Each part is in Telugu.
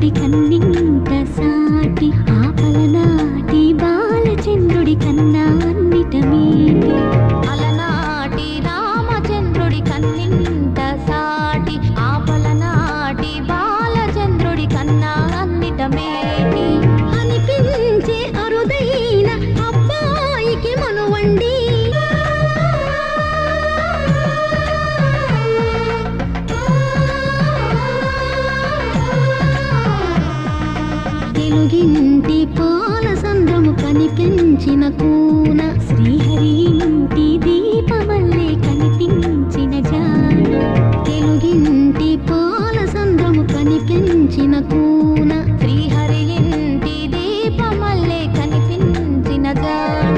చంద్రుడి కన్నింత సాటి ఆపలనాటి బాలచంద్రుడి కన్నా అన్నిట మేటి అలనాటి రామచంద్రుడి కన్నింత సాటి ఆపలనాటి బాలచంద్రుడి కన్నా అన్నిట మేటి అనిపించే అరుదైన అబ్బాయికి మనువండి తెలుగింటి పాల సంద్రము కనిపించిన కూన శ్రీహరి ఇంటి దీపమల్లే కనిపించిన జాడ తెలుగింటి పాల సంద్రము కనిపించిన కూన శ్రీహరి ఇంటి దీపమల్లే కనిపించిన జాడ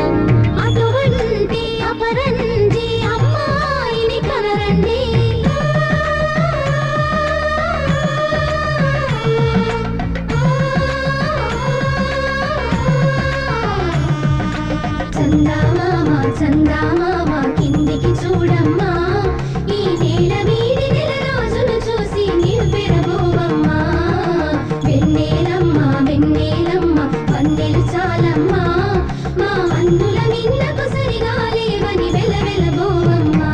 అటువంటి అపరంజి అమ్మాయిని కనరండి చందమామ చందమామ కిందికి చూడమ్మా ఈ నేల వీడి నెల రోజులు చూసి నీవు పెరబోవమ్మా వెన్నెలమ్మ వెన్నెలమ్మ వన్నెలు చాలమ్మా మా అందుల మిన్నకు సరిగా లేవని వెలవెలబోవమ్మా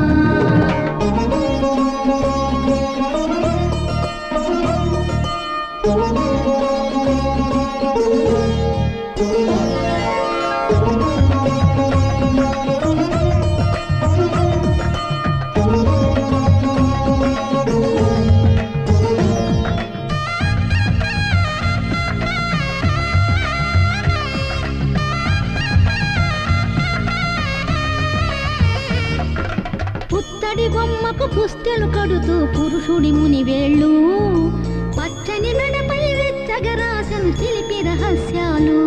పుత్తడి బొమ్మకు పుస్తెలు కడుతూ పురుషుడి ముని వేళ్ళు పచ్చని మెడపై వెచ్చగరాసను చిలిపి రహస్యాలు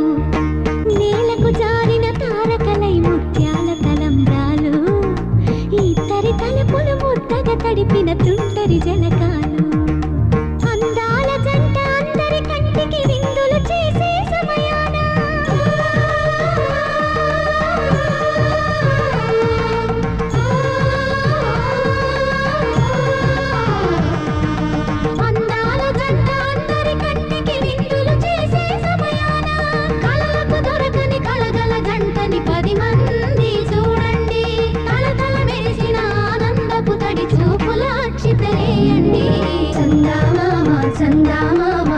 నేలకు జారిన తారకలై ముత్యాల తలంబ్రాలు ఇద్దరి తలుపులు ముద్దగా తడిపిన తుంటరి జలకాలు అందాల జంట అందరి కంటికి విందులు చేసే సమయాన అందాల జంట అందరి కంటికి విందులు చేసే సమయాన కళలకు దొరకని కళగల జంటని 10 మంది చూడండి తలతల మెరిసిన ఆనందపు తడి చూపుల అక్షితలేయండి చందమామ చందమామ